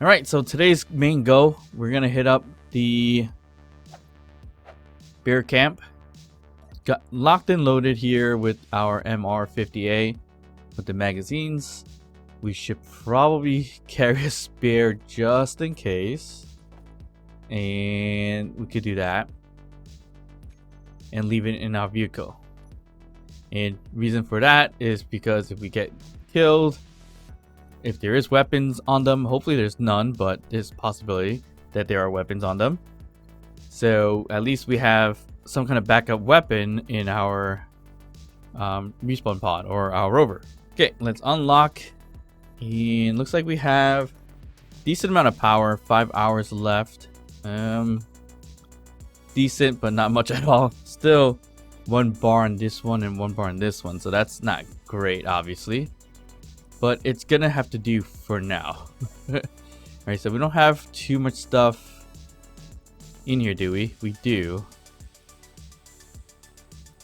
Alright, so today's main go, we're gonna hit up the bear camp. Got locked and loaded here with our MR50A with the magazines. We should probably carry a spare just in case, and we could do that and leave it in our vehicle. And reason for that is because if we get killed, if there is weapons on them, hopefully there's none, but there's a possibility that there are weapons on them. So at least we have some kind of backup weapon in our respawn pod or our rover. Okay, let's unlock. And looks like we have decent amount of power, 5 hours left. Decent, but not much at all. Still 1 bar on this one and 1 bar on this one, so that's not great, obviously. But it's gonna have to do for now. Alright, so we don't have too much stuff in here, do we? We do.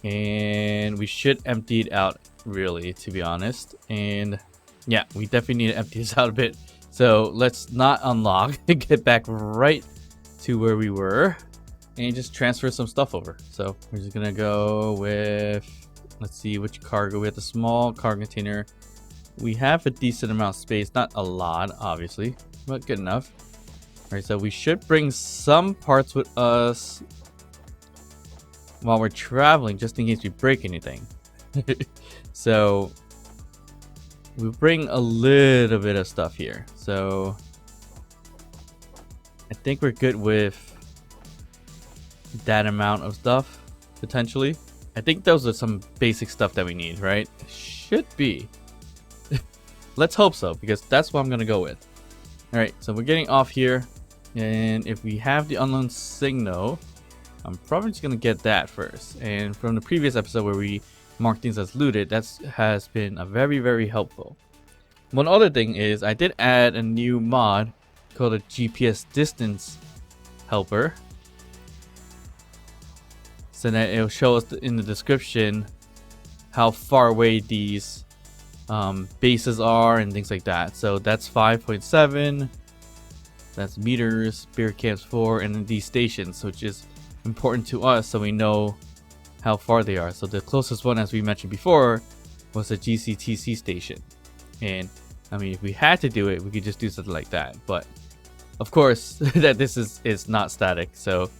And we should empty it out, really, to be honest. And yeah, we definitely need to empty this out a bit. So let's not unlock and get back right to where we were and just transfer some stuff over. So we're just gonna go with, let's see which cargo. We have the small cargo container. We have a decent amount of space, not a lot obviously, but good enough. All right, so we should bring some parts with us while we're traveling, just in case we break anything. So we bring a little bit of stuff here, so I think we're good with that amount of stuff potentially. I think those are some basic stuff that we need, right? Should be. Let's hope so, because that's what I'm gonna go with. All right, so we're getting off here, and if we have the unknown signal, I'm probably just gonna get that first. And from the previous episode where we marked things as looted, that has been a very helpful. One other thing is I did add a new mod called a GPS distance helper, so that it'll show us in the description how far away these bases are and things like that. So that's 5.7, that's meters, bear camps 4, and then these stations, which is important to us so we know how far they are. So the closest one, as we mentioned before, was a GCTC station. And I mean, if we had to do it, we could just do something like that, but of course that this is not static, so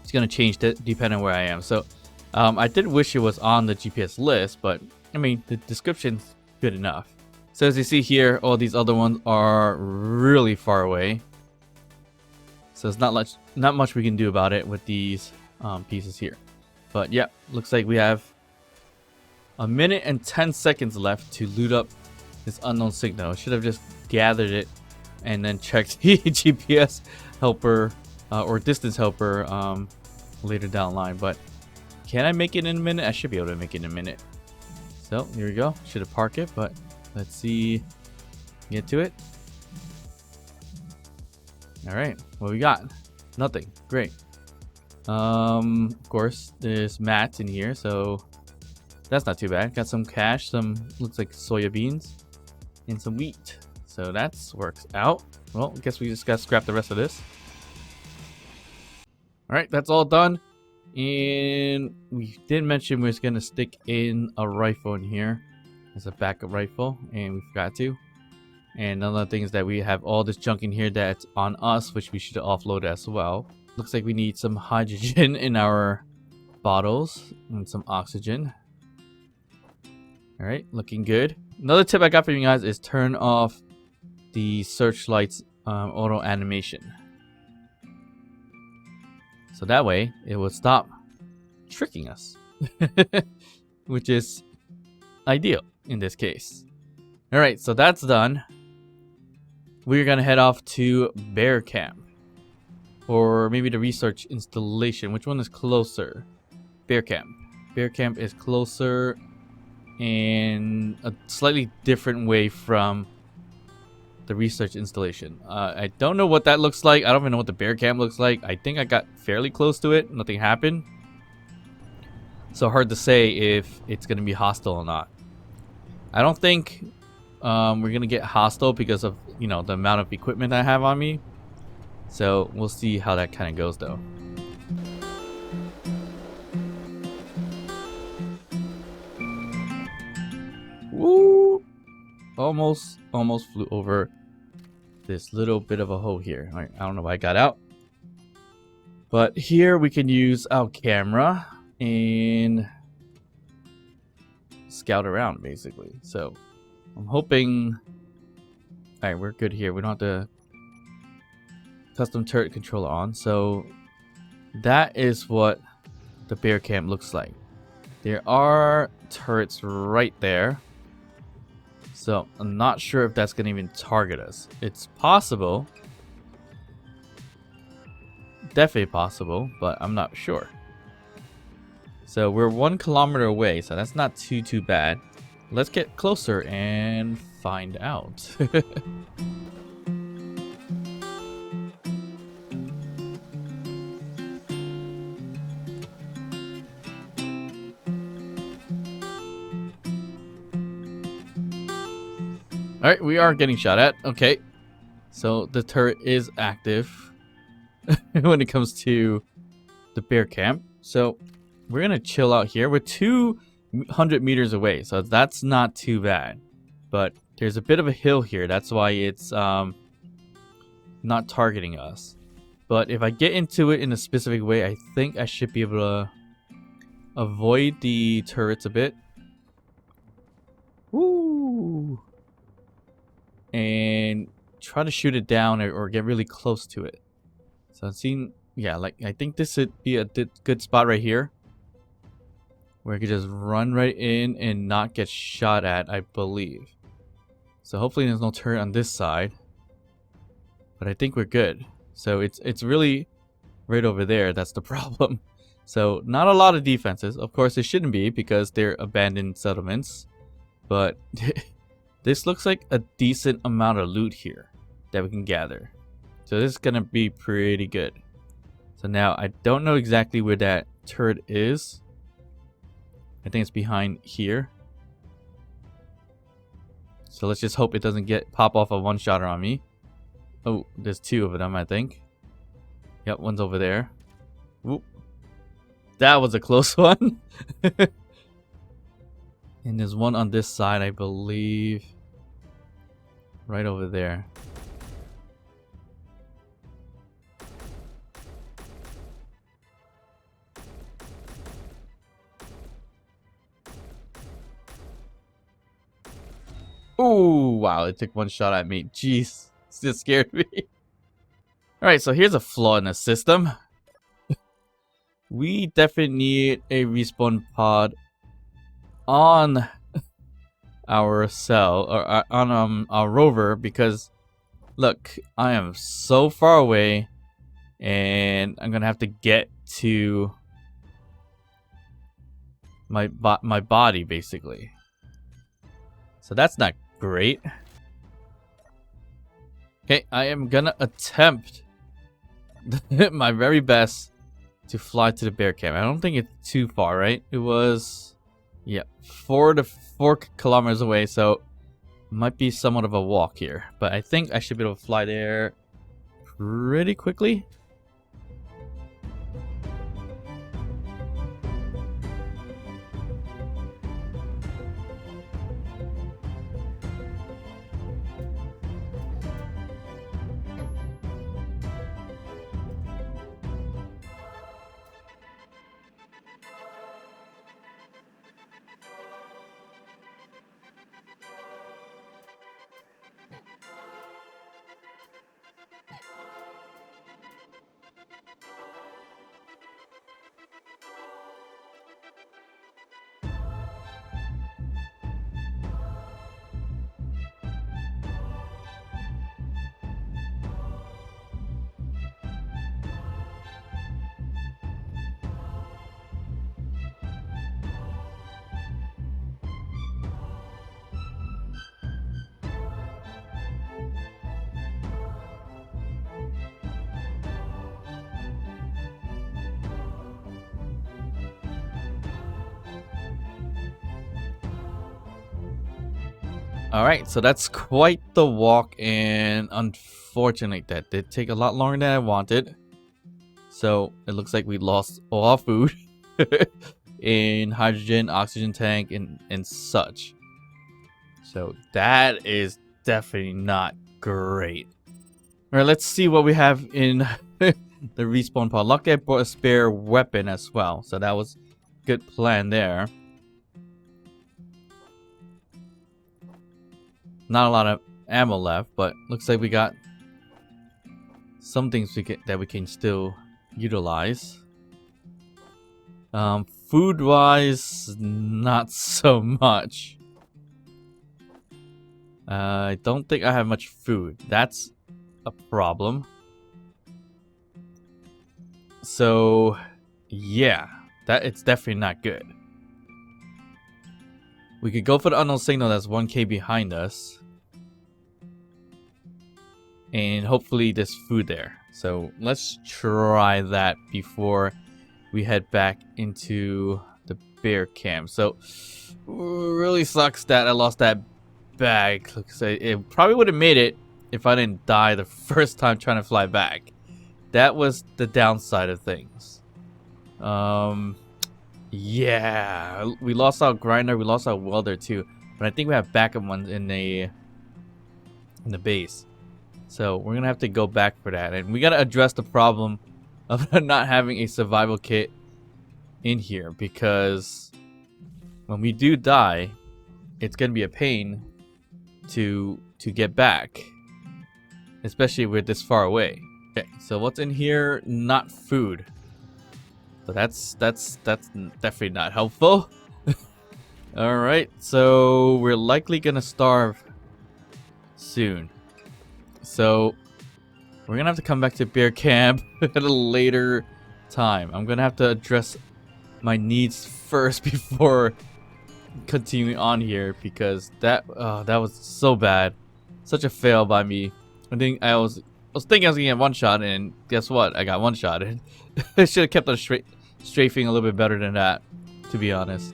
it's gonna change depending on where I am. So I did wish it was on the GPS list, but I mean, the description's good enough. So as you see here, all these other ones are really far away, so it's not much we can do about it with these pieces here. But yeah, looks like we have 1 minute and 10 seconds left to loot up this unknown signal. Should have just gathered it and then checked the GPS helper or distance helper later down the line. But can I make it in a minute? I should be able to make it in a minute. So here we go. Should have parked it, but let's see. Get to it. All right, what we got? Nothing. Great. Of course, there's mats in here, so that's not too bad. Got some cash, some looks like soya beans, and some wheat. So that works out. Well, I guess we just got to scrap the rest of this. All right, that's all done. And we did mention we was gonna stick in a rifle in here as a backup rifle, and we forgot to. And another thing is that we have all this junk in here that's on us, which we should offload as well. Looks like we need some hydrogen in our bottles and some oxygen. All right, looking good. Another tip I got from you guys is turn off the searchlight's auto animation. So that way it will stop tricking us, which is ideal in this case. All right, so that's done. We're gonna head off to bear camp, or maybe the research installation. Which one is closer? Bear camp. Bear camp is closer in a slightly different way from the research installation. I don't know what that looks like. I don't even know what the bear camp looks like. I think I got fairly close to it. Nothing happened. So hard to say if it's going to be hostile or not. I don't think we're gonna get hostile because of, you know, the amount of equipment I have on me. So we'll see how that kind of goes though. Woo! Almost flew over this little bit of a hole here. All right, I don't know why I got out. But here we can use our camera and scout around basically. So I'm hoping... Alright, we're good here. We don't have to custom turret controller on. So that is what the bear camp looks like. There are turrets right there. So I'm not sure if that's going to even target us. It's possible. Definitely possible, but I'm not sure. So we're 1 kilometer away, so that's not too bad. Let's get closer and find out. Alright, we are getting shot at. Okay. So the turret is active when it comes to the bear camp. So we're going to chill out here. We're 200 meters away, so that's not too bad. But there's a bit of a hill here. That's why it's not targeting us. But if I get into it in a specific way, I think I should be able to avoid the turrets a bit. Woo! And try to shoot it down or get really close to it. So I'm seeing, yeah, like I think this would be a good spot right here, where I could just run right in and not get shot at, I believe. So hopefully there's no turret on this side, but I think we're good. So it's really right over there. That's the problem. So not a lot of defenses. Of course, it shouldn't be because they're abandoned settlements, but this looks like a decent amount of loot here that we can gather. So this is going to be pretty good. So now I don't know exactly where that turret is. I think it's behind here. So let's just hope it doesn't pop off a one-shotter on me. Oh, there's 2 of them, I think. Yep, one's over there. Whoop. That was a close one. And there's one on this side, I believe. Right over there. Ooh, wow, it took 1 shot at me. Jeez, it just scared me. Alright, so here's a flaw in the system. We definitely need a respawn pod on our cell, or on our rover, because look, I am so far away and I'm gonna have to get to my body basically. So that's not great. Okay, I am gonna attempt my very best to fly to the bear camp. I don't think it's too far, right? It was, yeah, 4 kilometers away, so it might be somewhat of a walk here. But I think I should be able to fly there pretty quickly. Alright, so that's quite the walk, and unfortunately that did take a lot longer than I wanted. So it looks like we lost all our food in hydrogen, oxygen tank, and such. So that is definitely not great. Alright, let's see what we have in the respawn pod. Luckily I brought a spare weapon as well, so that was a good plan there. Not a lot of ammo left, but looks like we got some things that we can still utilize. Food wise, not so much. I don't think I have much food. That's a problem. So yeah, it's definitely not good. We could go for the unknown signal that's 1k behind us. And hopefully there's food there. So let's try that before we head back into the bear camp. So really sucks that I lost that bag. It probably would have made it if I didn't die the first time trying to fly back. That was the downside of things. Yeah, we lost our grinder, we lost our welder too, but I think we have backup ones in the base. So we're gonna have to go back for that, and we gotta address the problem of not having a survival kit in here, because when we do die, it's gonna be a pain to get back, especially if we're this far away. Okay, so what's in here? Not food. So that's definitely not helpful. All right, so we're likely gonna starve soon. So we're gonna have to come back to bear camp at a later time. I'm gonna have to address my needs first before continuing on here, because that was so bad, such a fail by me. I was thinking I was gonna get one shot, and guess what? I got one shot. I should have kept on strafing a little bit better than that, to be honest.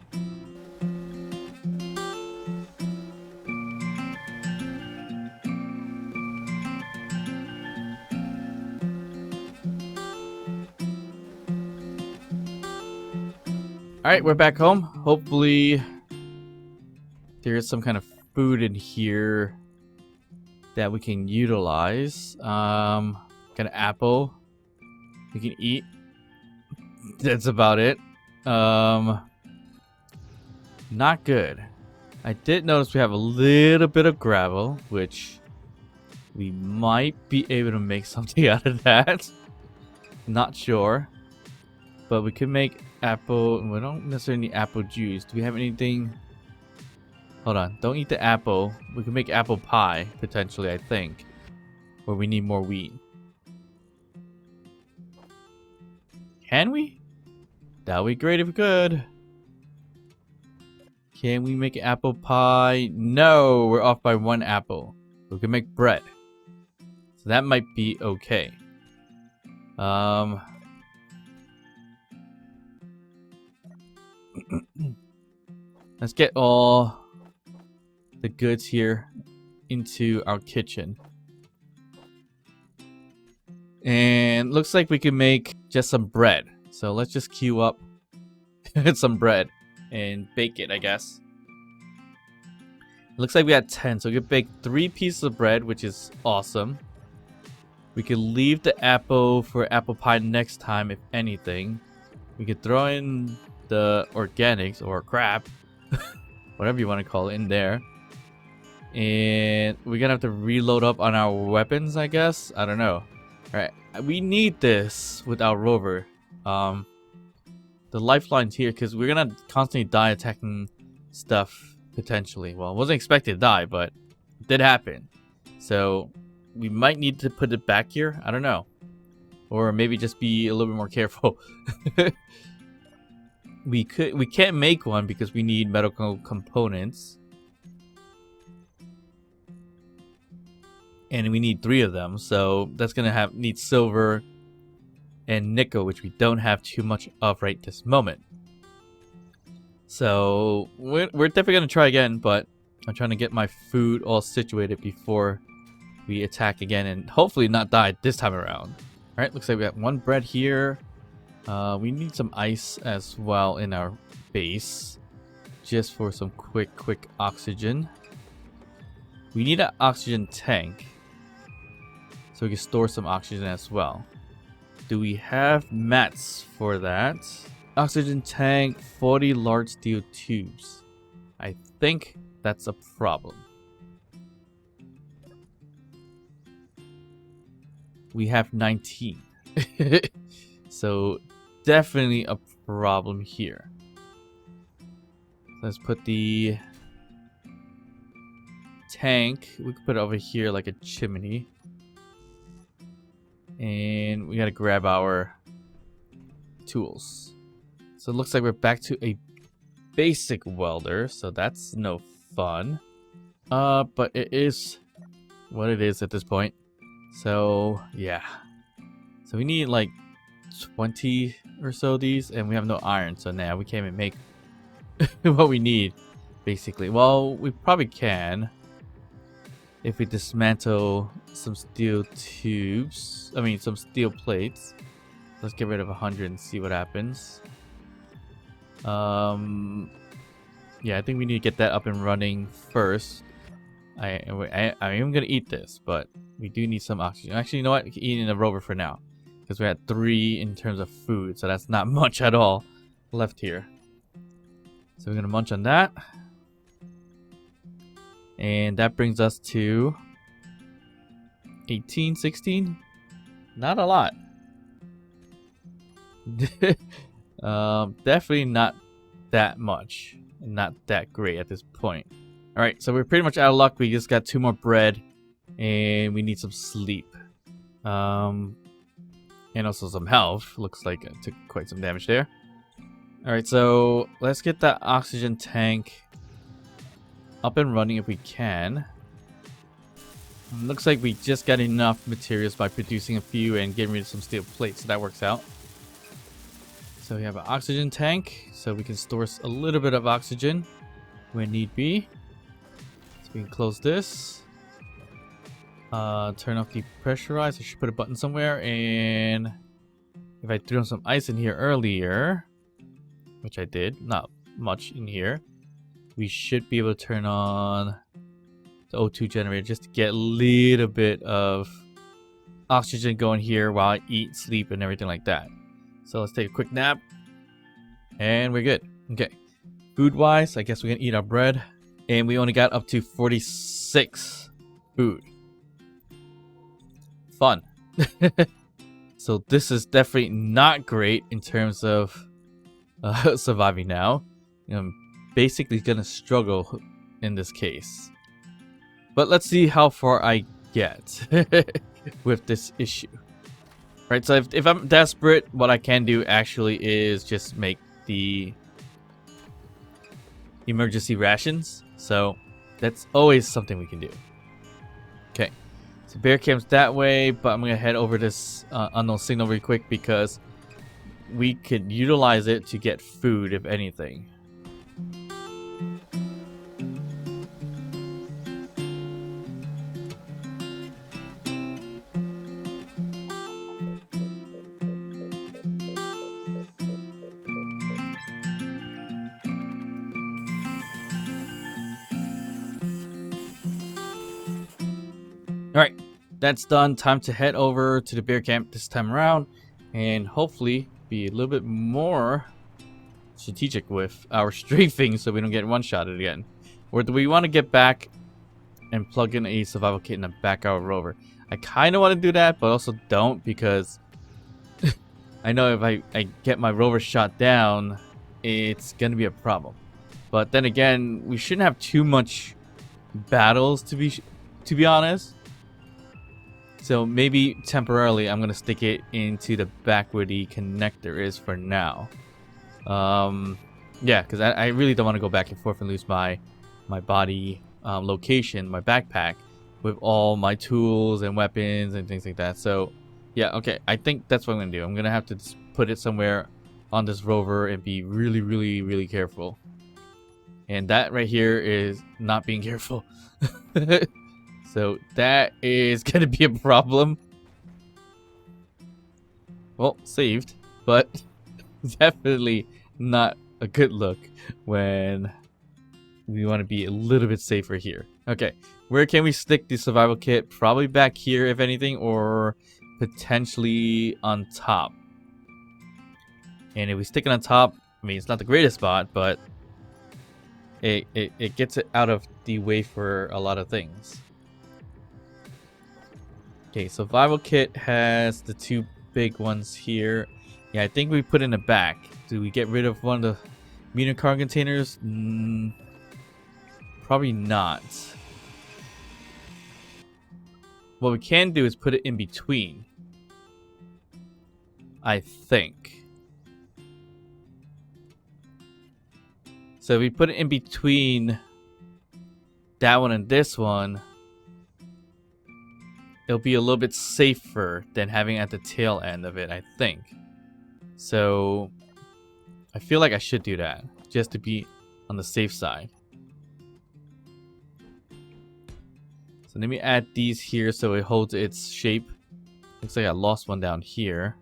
Alright, we're back home. Hopefully there is some kind of food in here that we can utilize. Got an apple we can eat. That's about it. Not good. I did notice we have a little bit of gravel, which we might be able to make something out of that. Not sure. But we could make apple. We don't necessarily need apple juice. Do we have anything? Hold on. Don't eat the apple. We can make apple pie, potentially, I think. Or we need more wheat. Can we? That would be great if we could. Can we make apple pie? No, we're off by one apple. We can make bread. So that might be okay. Let's get all the goods here into our kitchen. And looks like we can make just some bread. So let's just queue up some bread and bake it, I guess. Looks like we got 10, so we can bake 3 pieces of bread, which is awesome. We can leave the apple for apple pie next time, if anything. We could throw in the organics or crap, whatever you want to call it, in there. And we're gonna have to reload up on our weapons, I guess. I don't know. Alright, we need this with our rover. The lifeline's here because we're gonna constantly die attacking stuff, potentially. Well, I wasn't expected to die, but it did happen. So we might need to put it back here. I don't know. Or maybe just be a little bit more careful. We can't make one because we need medical components. And we need 3 of them, so that's gonna need silver and nickel, which we don't have too much of this moment. So we're definitely gonna try again, but I'm trying to get my food all situated before we attack again and hopefully not die this time around. Alright, looks like we got one bread here. We need some ice as well in our base. Just for some quick oxygen. We need an oxygen tank. So we can store some oxygen as well. Do we have mats for that? Oxygen tank, 40 large steel tubes. I think that's a problem. We have 19. So definitely a problem here. Let's put the tank. We could put it over here like a chimney. And we gotta grab our tools. So it looks like we're back to a basic welder. So that's no fun. But it is what it is at this point. So yeah. So we need like 20 or so of these. And we have no iron. So now we can't even make what we need. Basically. Well, we probably can. If we dismantle some steel tubes, I mean some steel plates. Let's get rid of 100 and see what happens. Yeah, I think we need to get that up and running first. I am gonna eat this, but we do need some oxygen. Actually, you know what? We can eat in the rover for now, because we're at 3 in terms of food, so that's not much at all left here. So we're gonna munch on that. And that brings us to 18, 16. Not a lot. Definitely not that much. Not that great at this point. Alright, so we're pretty much out of luck. We just got 2 more bread. And we need some sleep. And also some health. Looks like I took quite some damage there. Alright, so let's get that oxygen tank up and running if we can. Looks like we just got enough materials by producing a few and getting rid of some steel plates, so that works out. So we have an oxygen tank, so we can store a little bit of oxygen when need be. So we can close this. Turn off the pressurize. I should put a button somewhere, and if I threw some ice in here earlier, which I did, not much in here, we should be able to turn on the O2 generator just to get a little bit of oxygen going here while I eat, sleep, and everything like that. So let's take a quick nap. And we're good. Okay. Food-wise, I guess we can eat our bread. And we only got up to 46 food. Fun. So this is definitely not great in terms of surviving now. Basically gonna struggle in this case, but let's see how far I get with this issue. Right, so if I'm desperate, what I can do actually is just make the emergency rations. So that's always something we can do. Okay, so bear camp's that way, but I'm gonna head over this unknown signal real quick because we could utilize it to get food if anything. Alright, that's done. Time to head over to the bear camp this time around and hopefully be a little bit more strategic with our strafing so we don't get one-shotted again. Or do we want to get back and plug in a survival kit in the back of our rover? I kind of want to do that, but also don't, because I know if I get my rover shot down, it's going to be a problem. But then again, we shouldn't have too much battles to be honest. So maybe temporarily I'm going to stick it into the back where the connector is for now. Yeah, because I really don't want to go back and forth and lose my body location, my backpack, with all my tools and weapons and things like that. So yeah, okay, I think that's what I'm going to do. I'm going to have to just put it somewhere on this rover and be really, really, really careful. And that right here is not being careful. So that is going to be a problem. Well, saved, but definitely not a good look when we want to be a little bit safer here. Okay, where can we stick the survival kit? Probably back here, if anything, or potentially on top. And if we stick it on top, I mean, it's not the greatest spot, but it gets it out of the way for a lot of things. Okay, survival kit has the two big ones here. Yeah, I think we put in the back. Do we get rid of one of the medium cargo containers? Probably not. What we can do is put it in between, I think. So if we put it in between that one and this one, it'll be a little bit safer than having it at the tail end of it, I think. So I feel like I should do that just to be on the safe side. So let me add these here so it holds its shape. Looks like I lost one down here.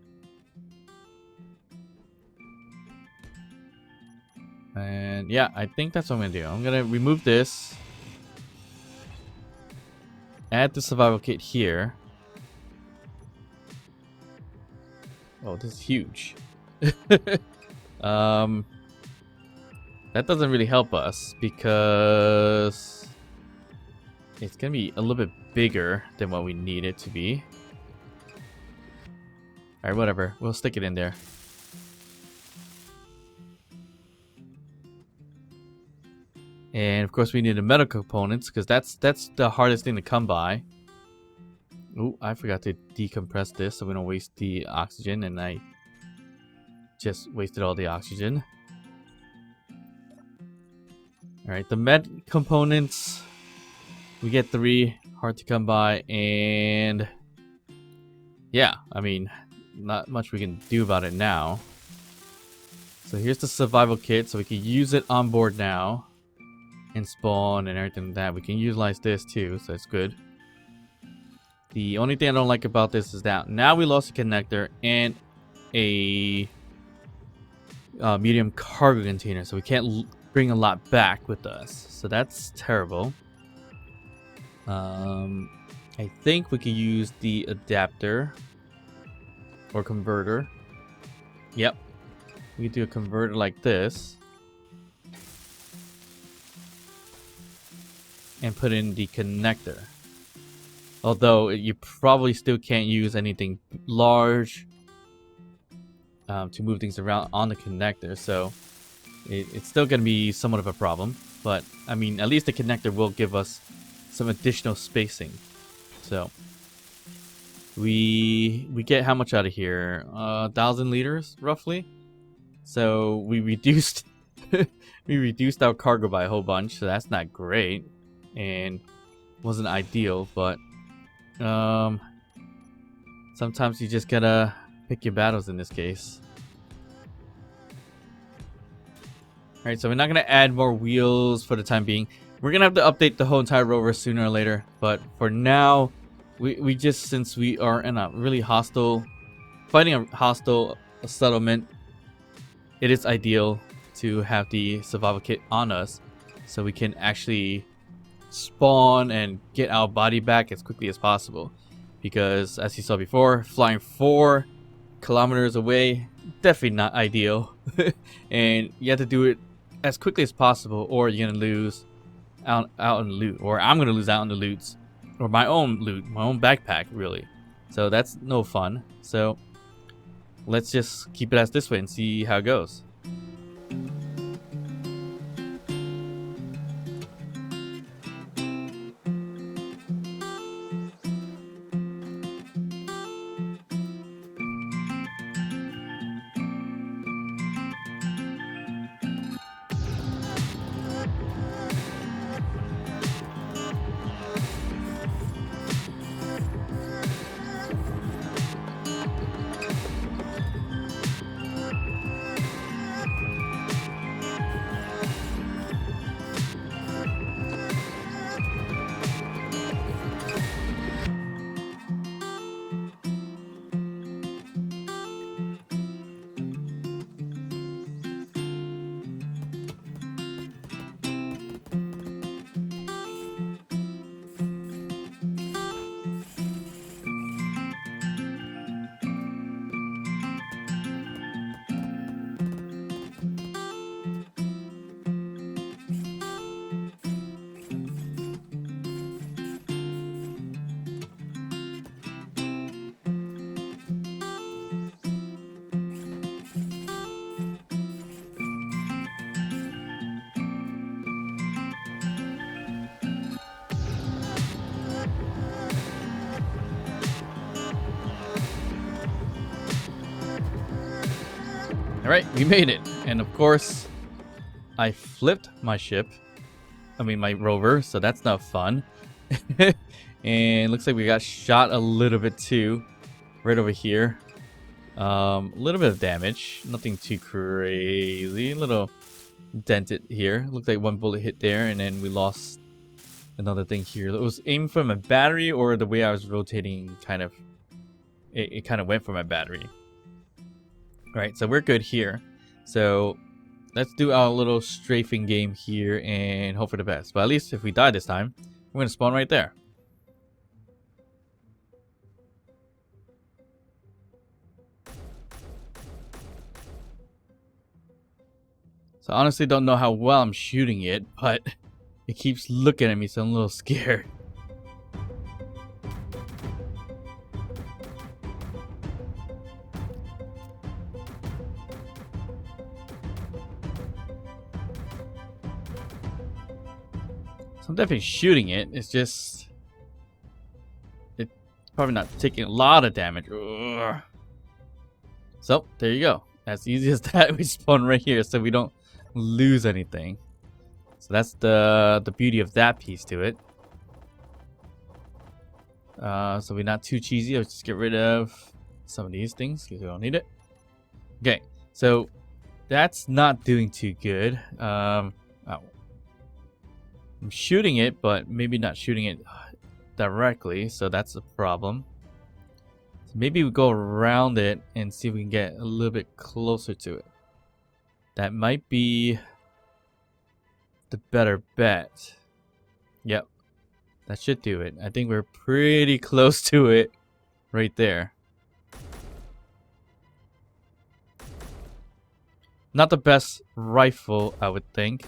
And yeah, I think that's what I'm gonna do. I'm gonna remove this. Add the survival kit here. Oh, this is huge. That doesn't really help us because it's gonna be a little bit bigger than what we need it to be. Alright, whatever. We'll stick it in there. And of course we need the metal components because that's the hardest thing to come by. Oh, I forgot to decompress this so we don't waste the oxygen, and I just wasted all the oxygen. Alright, the med components, we get 3, hard to come by, and yeah, I mean, not much we can do about it now. So here's the survival kit, so we can use it on board now. And spawn and everything like that. We can utilize this too, so it's good. The only thing I don't like about this is that now we lost a connector and a medium cargo container, so we can't bring a lot back with us. So that's terrible. I think we can use the adapter or converter. Yep, we can do a converter like this. And put in the connector. Although you probably still can't use anything large to move things around on the connector, so it's still going to be somewhat of a problem. But I mean, at least the connector will give us some additional spacing. So we get how much out of here? 1,000 liters roughly. So we reduced we reduced our cargo by a whole bunch, so that's not great. And wasn't ideal, but sometimes you just gotta pick your battles in this case. Alright, so we're not gonna add more wheels for the time being. We're gonna have to update the whole entire rover sooner or later, but for now, we just, since we are in a really fighting a hostile settlement, it is ideal to have the survival kit on us so we can actually spawn and get our body back as quickly as possible, because as you saw before, flying 4 kilometers away, definitely not ideal. And you have to do it as quickly as possible, or you're gonna lose out on the loot, or I'm gonna lose out on the loots, or my own loot, my own backpack, really. So that's no fun. So let's just keep it as this way and see how it goes. Alright, we made it. And of course, I flipped my ship. I mean, my rover, so that's not fun. And looks like we got shot a little bit too. Right over here. A little bit of damage. Nothing too crazy. A little dented here. Looks like one bullet hit there, and then we lost another thing here. It was aimed from a battery, or the way I was rotating kind of... It kind of went for my battery. Alright, so we're good here. So let's do our little strafing game here and hope for the best. But at least if we die this time, we're going to spawn right there. So I honestly don't know how well I'm shooting it, but it keeps looking at me, so I'm a little scared. So I'm definitely shooting it. It's just... it's probably not taking a lot of damage. Ugh. So, there you go. As easy as that, we spawn right here so we don't lose anything. So that's the beauty of that piece to it. So we're not too cheesy. Let's just get rid of some of these things because we don't need it. Okay, so that's not doing too good. Oh. I'm shooting it, but maybe not shooting it directly, so that's a problem. So maybe we go around it and see if we can get a little bit closer to it. That might be the better bet. Yep, that should do it. I think we're pretty close to it right there. Not the best rifle, I would think.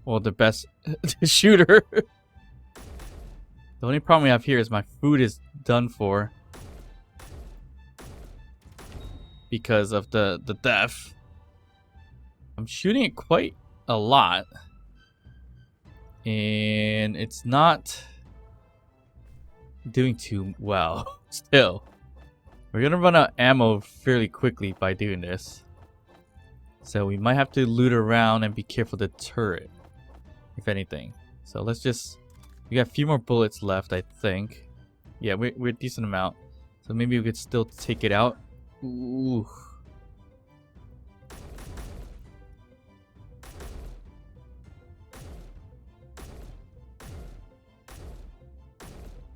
Well, the best shooter. The only problem we have here is my food is done for. Because of the death. I'm shooting it quite a lot. And it's not doing too well still. We're gonna run out of ammo fairly quickly by doing this. So we might have to loot around and be careful of the turret, if anything. So let's just... we got a few more bullets left, I think. Yeah, we're a decent amount. So maybe we could still take it out. Ooh.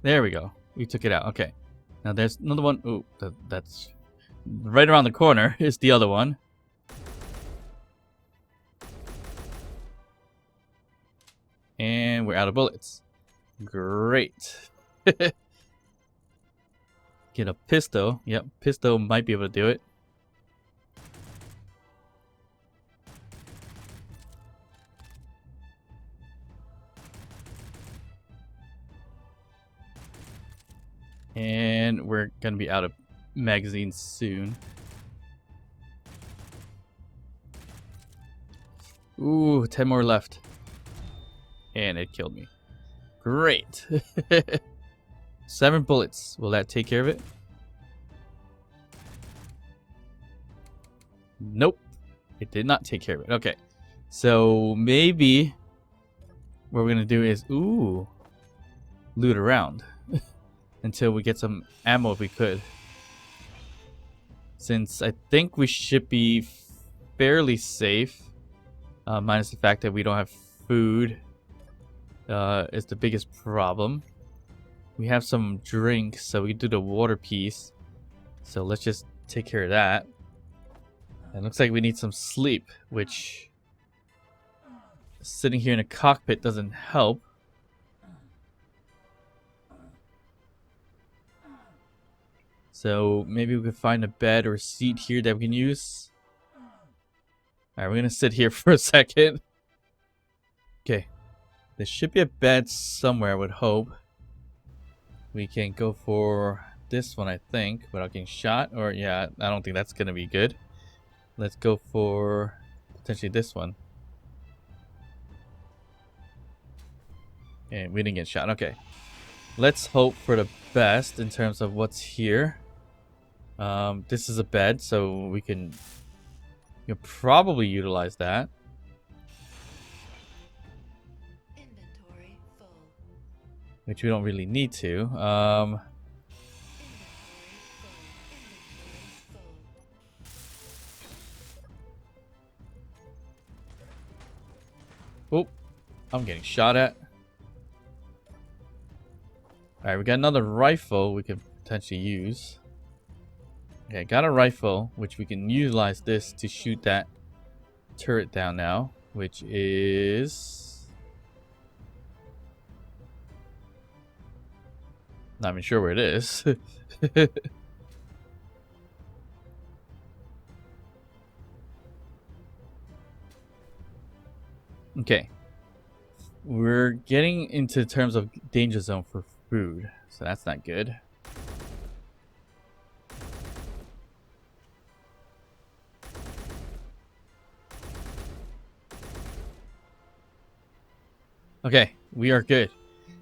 There we go. We took it out. Okay. Now there's another one. Ooh, that's right around the corner is the other one. And we're out of bullets. Great. Get a pistol. Yep, pistol might be able to do it. And we're gonna be out of magazines soon. Ooh, 10 more left. And it killed me. Great. 7 bullets. Will that take care of it? Nope. It did not take care of it. Okay. So maybe what we're going to do is, ooh, loot around until we get some ammo if we could. Since I think we should be fairly safe. Minus the fact that we don't have food. Is the biggest problem. We have some drinks, so we can do the water piece. So let's just take care of that. It looks like we need some sleep, which sitting here in a cockpit doesn't help. So maybe we could find a bed or a seat here that we can use. Alright, we're gonna sit here for a second. Okay. There should be a bed somewhere, I would hope. We can go for this one, I think, without getting shot. Or, yeah, I don't think that's going to be good. Let's go for potentially this one. And we didn't get shot. Okay. Let's hope for the best in terms of what's here. This is a bed, so we can probably utilize that. Inventory full. Which we don't really need to. Inventory full. Oh, I'm getting shot at. Alright, we got another rifle we can potentially use. Okay, got a rifle, which we can utilize this to shoot that turret down now, which is... not even sure where it is. Okay. We're getting into terms of danger zone for food, so that's not good. Okay, we are good.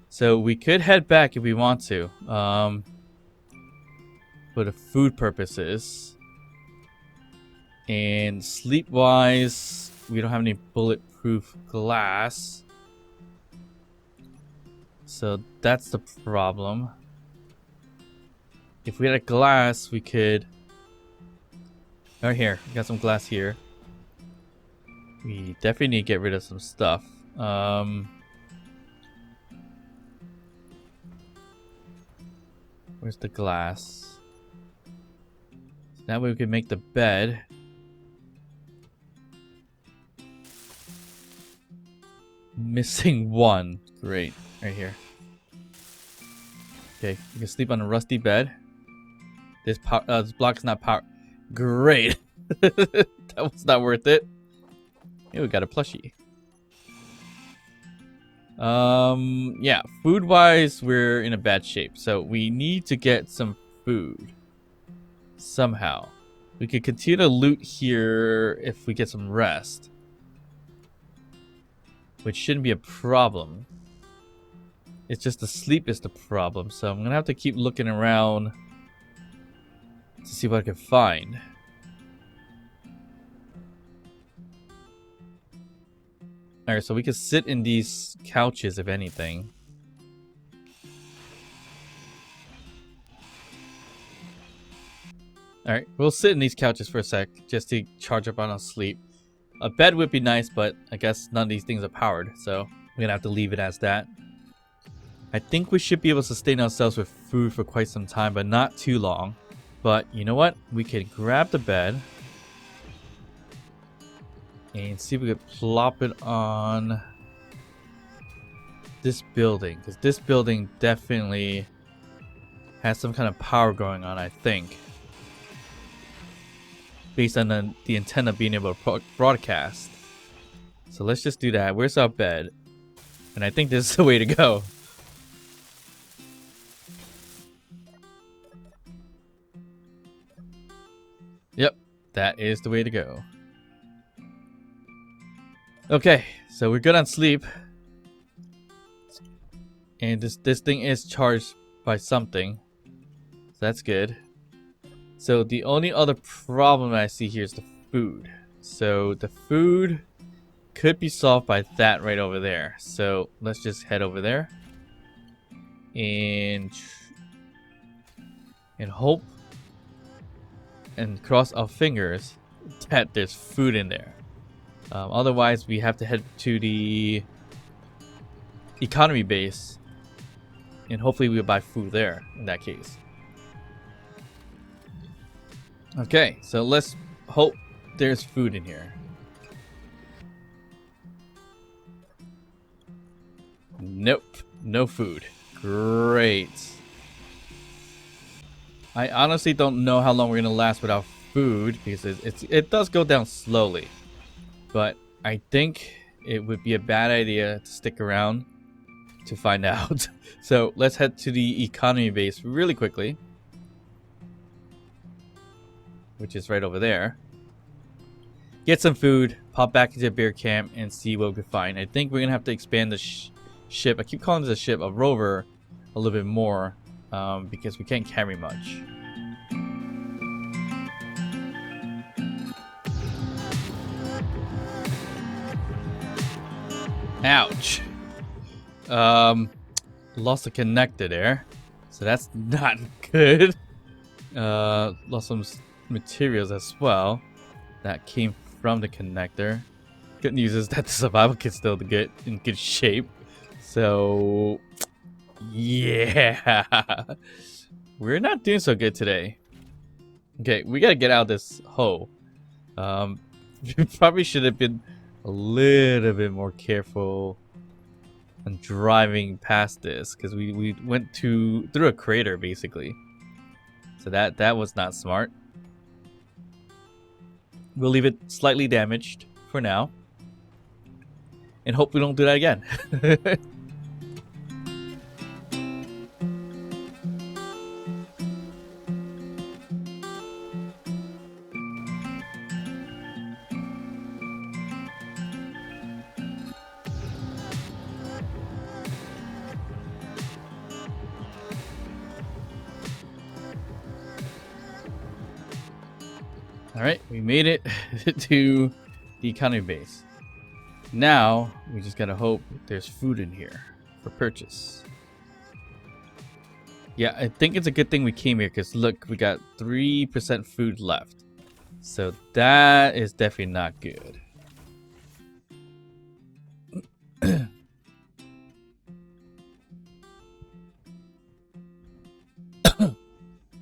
So we could head back if we want to, for the food purposes. And sleep-wise, we don't have any bulletproof glass. So that's the problem. If we had a glass, we could... right here, we got some glass here. We definitely need to get rid of some stuff. Where's the glass? So that way we can make the bed. Missing one. Great. Right here. Okay, you can sleep on a rusty bed. This block is not powered. Great. That was not worth it. Hey, we got a plushie. Yeah, food wise we're in a bad shape, so we need to get some food somehow. We could continue to loot here if we get some rest, which shouldn't be a problem. It's just the sleep is the problem, so I'm gonna have to keep looking around to see what I can find. Alright, so we can sit in these couches if anything. Alright, we'll sit in these couches for a sec just to charge up on our sleep. A bed would be nice, but I guess none of these things are powered, so we're gonna have to leave it as that. I think we should be able to sustain ourselves with food for quite some time, but not too long. But you know what? We could grab the bed and see if we could plop it on this building, because this building definitely has some kind of power going on, I think, based on the intent of being able to broadcast. So let's just do that. Where's our bed? And I think this is the way to go. Yep, that is the way to go. Okay, so we're good on sleep. And this thing is charged by something. So that's good. So the only other problem I see here is the food. So the food could be solved by that right over there. So let's just head over there. And hope and cross our fingers that there's food in there. Otherwise, we have to head to the economy base, and hopefully we'll buy food there in that case. Okay, so let's hope there's food in here. Nope, no food. Great. I honestly don't know how long we're gonna last without food, because it does go down slowly. But I think it would be a bad idea to stick around to find out. So let's head to the economy base really quickly, which is right over there. Get some food, pop back into the bear camp, and see what we can find. I think we're gonna have to expand the ship. I keep calling this a ship, a rover, a little bit more, because we can't carry much. Ouch. Lost a connector there, so that's not good. Lost some materials as well that came from the connector. Good news is that the survival kit's still in good shape. So yeah, we're not doing so good today. Okay, we gotta get out of this hole. We probably should have been a little bit more careful on driving past this, because we went through a crater basically. So that was not smart. We'll leave it slightly damaged for now, and hope we don't do that again. Alright, we made it to the economy base. Now, we just gotta hope there's food in here for purchase. Yeah, I think it's a good thing we came here, because look, we got 3% food left. So that is definitely not good.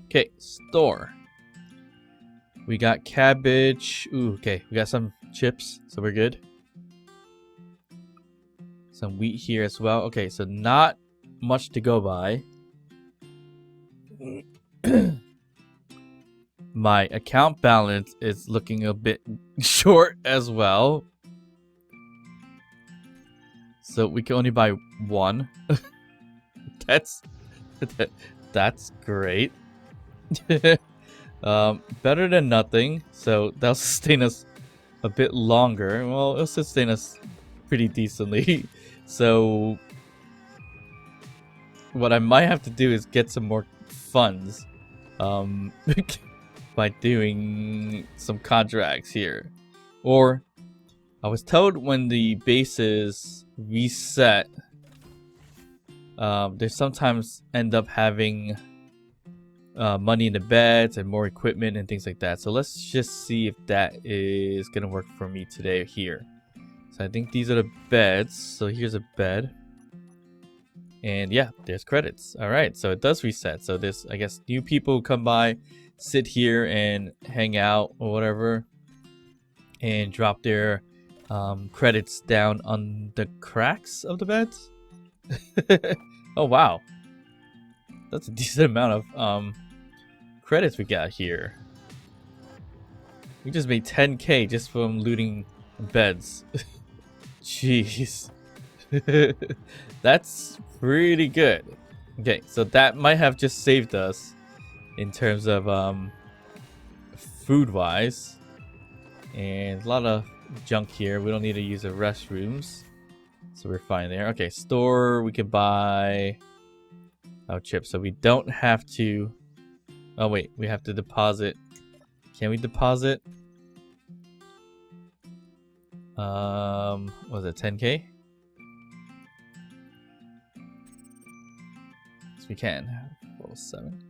Okay, store. We got cabbage. Ooh, okay. We got some chips, so we're good. Some wheat here as well. Okay, so not much to go by. My account balance is looking a bit short as well. So we can only buy one. that's great. Better than nothing, so that'll sustain us a bit longer. Well, it'll sustain us pretty decently. So what I might have to do is get some more funds by doing some contracts here. Or I was told when the bases reset, they sometimes end up having money in the beds and more equipment and things like that. So let's just see if that is gonna work for me today here. So I think these are the beds. So here's a bed, and yeah, there's credits. All right, so it does reset. So this, I guess, new people who come by, sit here and hang out or whatever, and drop their credits down on the cracks of the beds. Oh wow, that's a decent amount of credits we got here. We just made 10k just from looting beds. Jeez. That's pretty good. Okay, so that might have just saved us in terms of food wise, and a lot of junk here. We don't need to use the restrooms, so we're fine there. Okay, store, we can buy chips, so we don't have to. Oh wait, we have to deposit. Can we deposit? Was it 10k? Yes, we can. 407.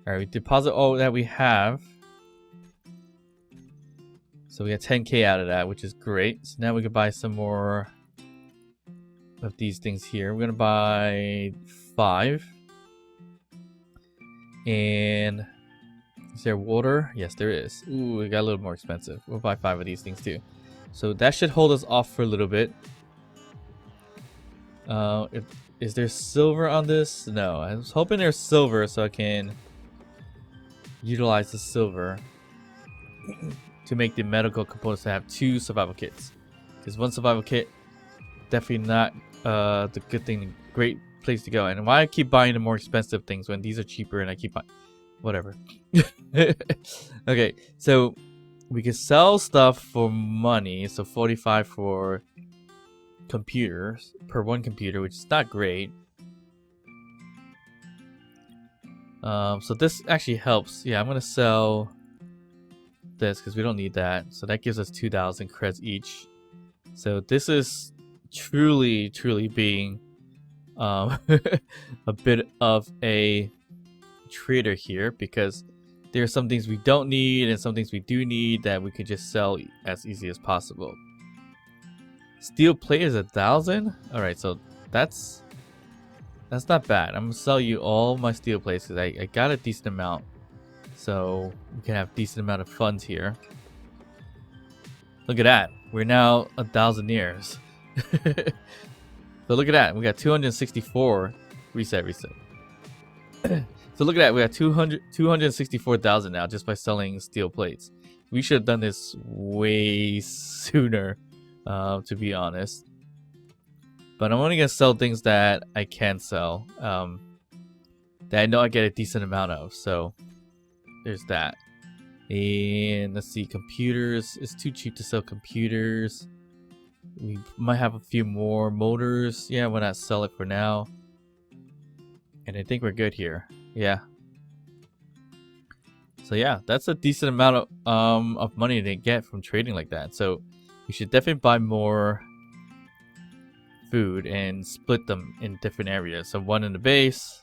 All right, we deposit all that we have. So we got 10k out of that, which is great. So now we can buy some more of these things here. We're gonna buy 5. And is there water? Yes, there is. Ooh, it got a little more expensive. We'll buy 5 of these things too. So that should hold us off for a little bit. Is there silver on this? No, I was hoping there's silver so I can utilize the silver to make the medical components to have 2 survival kits. Because 1 survival kit, definitely not the good thing, great place to go. And why I keep buying the more expensive things when these are cheaper, and I keep buying whatever. Okay, so we can sell stuff for money. So 45 for computers per 1 computer, which is not great. So this actually helps. Yeah, I'm gonna sell this because we don't need that. So that gives us 2,000 creds each. So this is truly being a bit of a trader here, because there are some things we don't need and some things we do need that we could just sell as easy as possible. Steel plate is 1,000. All right, so that's not bad. I'm gonna sell you all my steel plates because I got a decent amount, so we can have decent amount of funds here. Look at that. We're now 1,000 years. So look at that. We got 264 reset. So look at that. We got 264,000 now just by selling steel plates. We should have done this way sooner, to be honest. But I'm only gonna sell things that I can sell, that I know I get a decent amount of. So there's that. And let's see, computers. It's too cheap to sell computers. We might have a few more motors. Yeah, why not sell it for now? And I think we're good here. Yeah. So yeah, that's a decent amount of money to get from trading like that. So we should definitely buy more food and split them in different areas. So one in the base,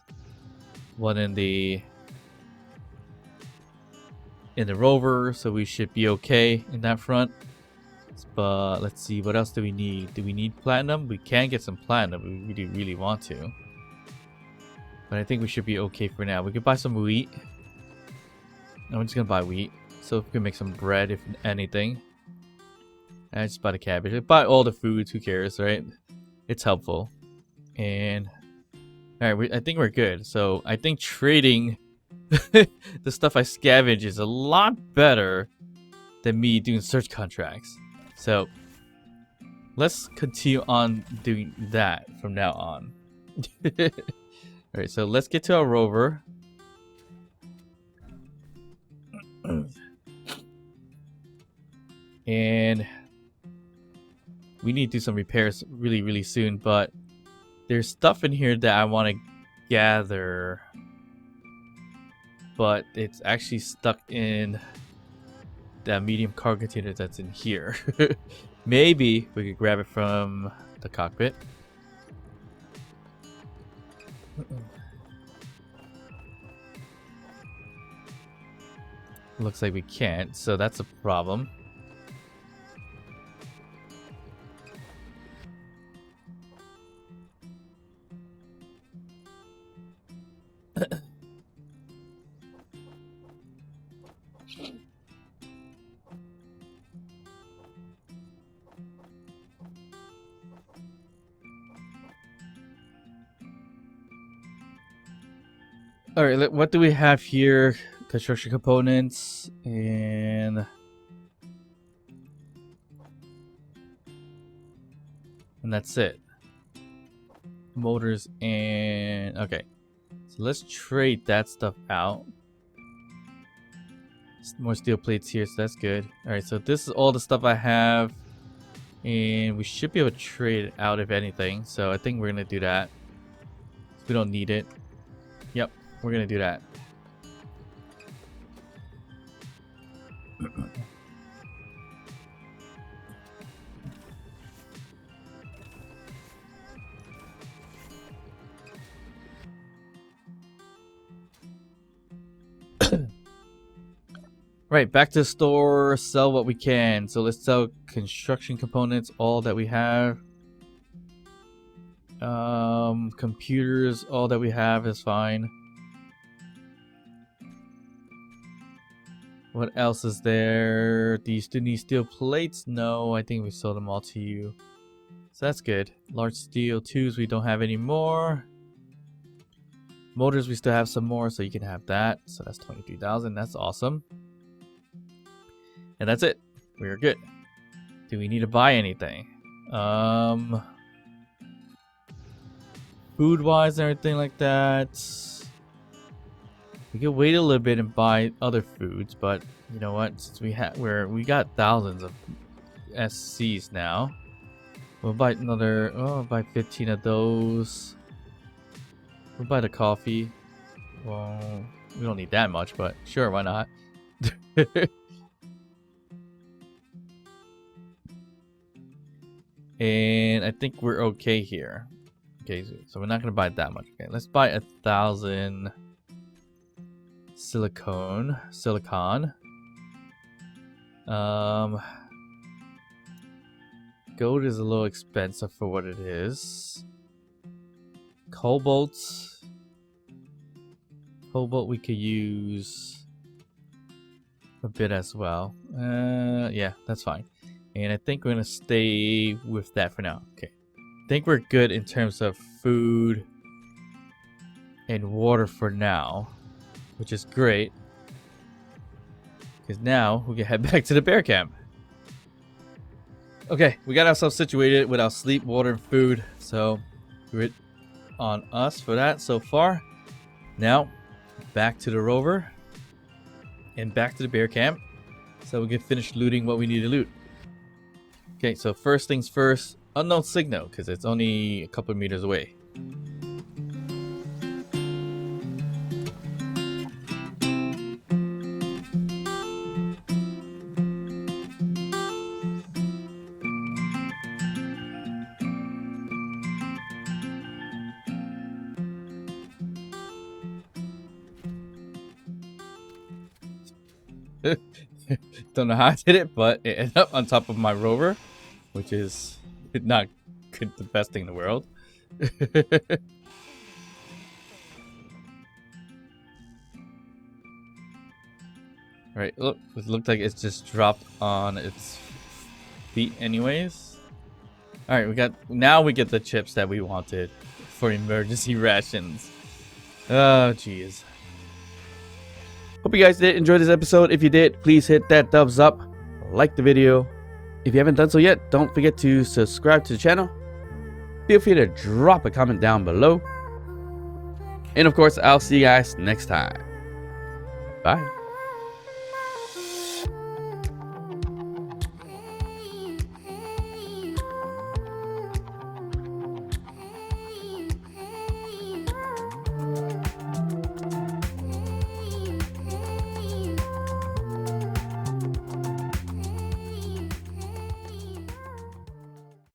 one in the rover. So we should be okay in that front. But let's see, what else do we need? Do we need platinum? We can get some platinum if we really want to. But I think we should be okay for now. We could buy some wheat. I'm just gonna buy wheat, so we can make some bread if anything. I just buy the cabbage. I buy all the foods. Who cares, right? It's helpful. And all right, I think we're good. So I think trading the stuff I scavenge is a lot better than me doing search contracts. So let's continue on doing that from now on. Alright, so let's get to our rover. And we need to do some repairs really soon, but there's stuff in here that I want to gather, but it's actually stuck in that medium cargo container that's in here. Maybe we could grab it from the cockpit. Looks like we can't, so that's a problem. All right, what do we have here? Construction components and that's it. Motors and okay. So let's trade that stuff out. More steel plates here, so that's good. All right, so this is all the stuff I have, and we should be able to trade it out if anything. So I think we're gonna do that. We don't need it. Yep, we're gonna do that. Right, back to the store, sell what we can. So let's sell construction components, all that we have. Computers, all that we have is fine. What else is there? Do you still need steel plates? No, I think we sold them all to you. So that's good. Large steel tubes we don't have anymore. Motors we still have some more, so you can have that. So that's 23,000. That's awesome. And that's it. We're good. Do we need to buy anything? Food wise and everything like that. We could wait a little bit and buy other foods, but you know what? Since we got thousands of SCs now, we'll buy another. Oh, we'll buy 15 of those. We'll buy the coffee. Well, we don't need that much, but sure, why not? And I think we're okay here. Okay, so we're not gonna buy that much. Okay, let's buy 1,000 silicon. Gold is a little expensive for what it is. Cobalt we could use a bit as well. Yeah, that's fine. And I think we're gonna stay with that for now. Okay, I think we're good in terms of food and water for now, which is great, because now we can head back to the bear camp. Okay, we got ourselves situated with our sleep, water, and food, so good on us for that so far. Now back to the rover and back to the bear camp so we can finish looting what we need to loot. Okay, so first things first, unknown signal, because it's only a couple of meters away. Don't know how I did it, but it ended up on top of my rover, which is not the best thing in the world. Alright, look, it looked like it's just dropped on its feet anyways. Alright, now we get the chips that we wanted for emergency rations. Oh jeez. Hope you guys did enjoy this episode. If you did, please hit that thumbs up, like the video. If you haven't done so yet, don't forget to subscribe to the channel. Feel free to drop a comment down below. And of course, I'll see you guys next time. Bye.